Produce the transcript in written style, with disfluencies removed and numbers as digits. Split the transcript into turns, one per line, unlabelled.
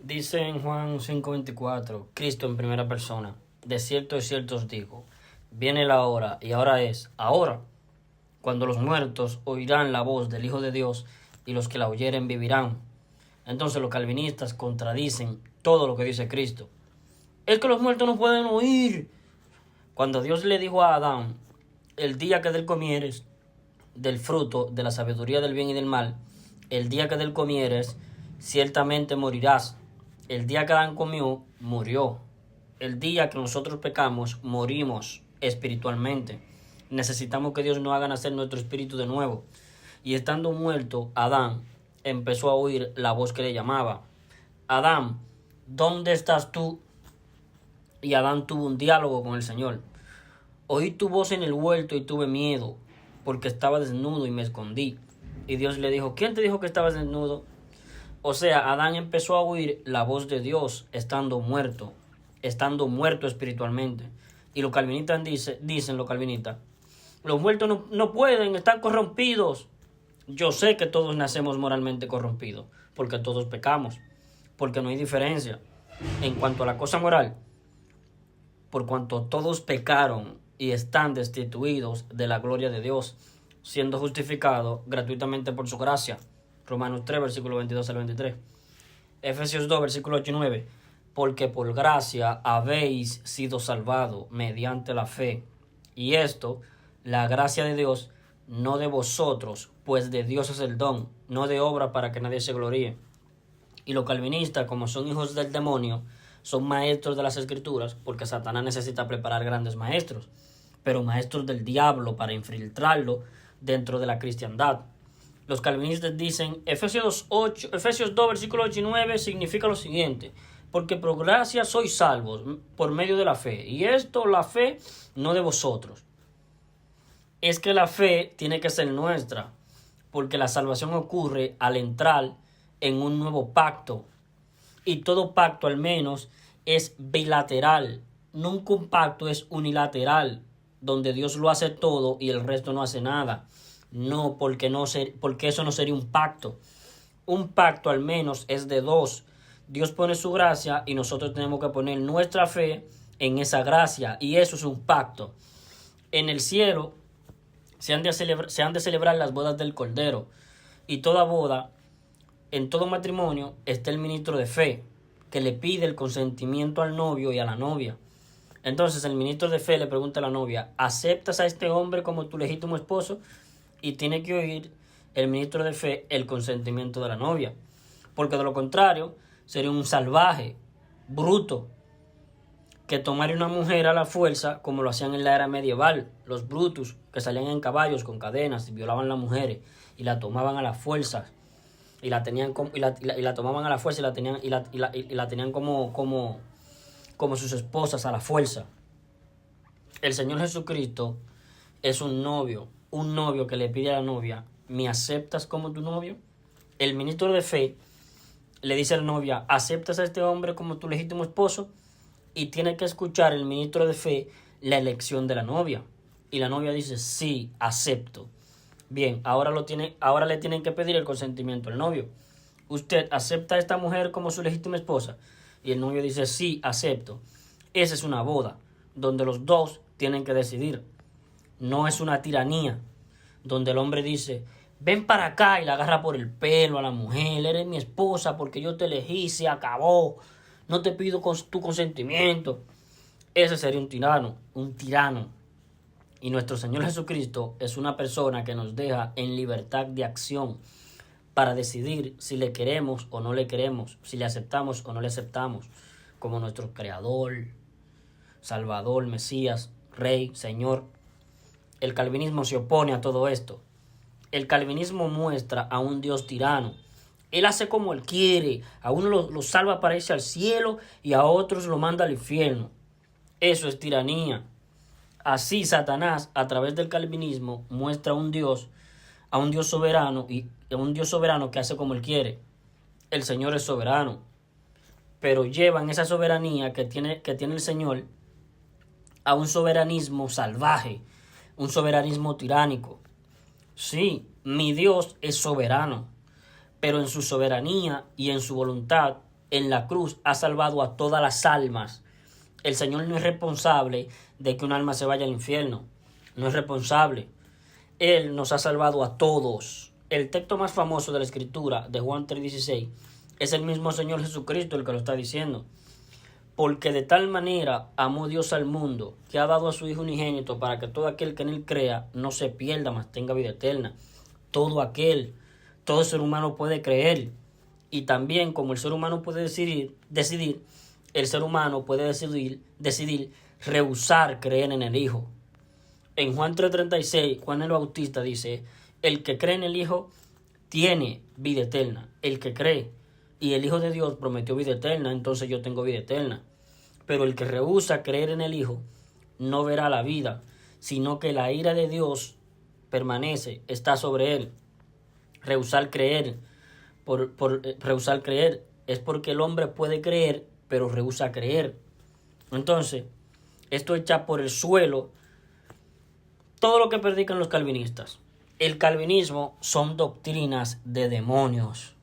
Dice en Juan 5:24, Cristo en primera persona, de cierto os digo, viene la hora, y ahora es, ahora, cuando los muertos oirán la voz del Hijo de Dios, y los que la oyeren vivirán. Entonces los calvinistas contradicen todo lo que dice Cristo. Es que los muertos no pueden oír. Cuando Dios le dijo a Adán, el día que de él comieres del fruto de la sabiduría del bien y del mal, el día que de él comieres, ciertamente morirás. El día que Adán comió, murió. El día que nosotros pecamos, morimos espiritualmente. Necesitamos que Dios nos haga nacer nuestro espíritu de nuevo. Y estando muerto, Adán empezó a oír la voz que le llamaba. Adán, ¿dónde estás tú? Y Adán tuvo un diálogo con el Señor. Oí tu voz en el huerto y tuve miedo, porque estaba desnudo y me escondí. Y Dios le dijo, ¿quién te dijo que estabas desnudo? O sea, Adán empezó a oír la voz de Dios estando muerto espiritualmente. Y los calvinistas dicen los calvinistas, los muertos no pueden, están corrompidos. Yo sé que todos nacemos moralmente corrompidos, porque todos pecamos, porque no hay diferencia. En cuanto a la cosa moral, por cuanto todos pecaron y están destituidos de la gloria de Dios, siendo justificados gratuitamente por su gracia. Romanos 3, versículo 22 al 23. Efesios 2, versículo 8 y 9. Porque por gracia habéis sido salvados mediante la fe. Y esto, la gracia de Dios, no de vosotros, pues de Dios es el don, no de obra para que nadie se gloríe. Y los calvinistas, como son hijos del demonio, son maestros de las escrituras, porque Satanás necesita preparar grandes maestros, pero maestros del diablo para infiltrarlo dentro de la cristiandad. Los calvinistas dicen, Efesios 2, versículo 8 y 9 significa lo siguiente, porque por gracia sois salvos por medio de la fe, y esto, la fe, no de vosotros. Es que la fe tiene que ser nuestra, porque la salvación ocurre al entrar en un nuevo pacto, y todo pacto al menos es bilateral, nunca un pacto es unilateral, donde Dios lo hace todo y el resto no hace nada. No, porque eso no sería un pacto. Un pacto al menos es de dos. Dios pone su gracia y nosotros tenemos que poner nuestra fe en esa gracia, y eso es un pacto. En el cielo se han de celebrar las bodas del Cordero, y toda boda, en todo matrimonio, está el ministro de fe, que le pide el consentimiento al novio y a la novia. Entonces el ministro de fe le pregunta a la novia, ¿aceptas a este hombre como tu legítimo esposo? Y tiene que oír el ministro de fe el consentimiento de la novia, porque de lo contrario sería un salvaje, bruto, que tomaría una mujer a la fuerza, como lo hacían en la era medieval, los brutus, que salían en caballos con cadenas y violaban a las mujeres y la tomaban a la fuerza, y la tenían y la tomaban a la fuerza y la tenían como sus esposas a la fuerza. El Señor Jesucristo es un novio que le pide a la novia, ¿me aceptas como tu novio? El ministro de fe le dice a la novia, ¿aceptas a este hombre como tu legítimo esposo? Y tiene que escuchar el ministro de fe la elección de la novia. Y la novia dice, sí, acepto. Bien, ahora le tienen que pedir el consentimiento al novio. ¿Usted acepta a esta mujer como su legítima esposa? Y el novio dice, sí, acepto. Esa es una boda, donde los dos tienen que decidir. No es una tiranía, donde el hombre dice, ven para acá, y la agarra por el pelo a la mujer, eres mi esposa porque yo te elegí, se acabó, no te pido tu consentimiento. Ese sería un tirano. Y nuestro Señor Jesucristo es una persona que nos deja en libertad de acción para decidir si le queremos o no le queremos, si le aceptamos o no le aceptamos, como nuestro Creador, Salvador, Mesías, Rey, Señor. El calvinismo se opone a todo esto. El calvinismo muestra a un Dios tirano. Él hace como él quiere. A uno lo salva para irse al cielo y a otros lo manda al infierno. Eso es tiranía. Así Satanás, a través del calvinismo, muestra a un Dios soberano, y a un Dios soberano que hace como él quiere. El Señor es soberano, pero llevan esa soberanía que tiene el Señor a un soberanismo salvaje, un soberanismo tiránico. Sí, mi Dios es soberano, pero en su soberanía y en su voluntad en la cruz ha salvado a todas las almas. El Señor no es responsable de que un alma se vaya al infierno. No es responsable. Él nos ha salvado a todos. El texto más famoso de la Escritura, de Juan 3:16, es el mismo Señor Jesucristo el que lo está diciendo. Porque de tal manera amó Dios al mundo, que ha dado a su Hijo unigénito, para que todo aquel que en él crea no se pierda, mas tenga vida eterna. Todo ser humano puede creer. Y también, como el ser humano puede decidir, el ser humano puede decidir rehusar creer en el Hijo. En Juan 3:36, Juan el Bautista dice: el que cree en el Hijo tiene vida eterna. El que cree. Y el Hijo de Dios prometió vida eterna, entonces yo tengo vida eterna. Pero el que rehúsa creer en el Hijo no verá la vida, sino que la ira de Dios permanece, está sobre él. Rehusar creer, rehusar creer es porque el hombre puede creer, pero rehúsa creer. Entonces, esto echa por el suelo todo lo que predican los calvinistas. El calvinismo son doctrinas de demonios.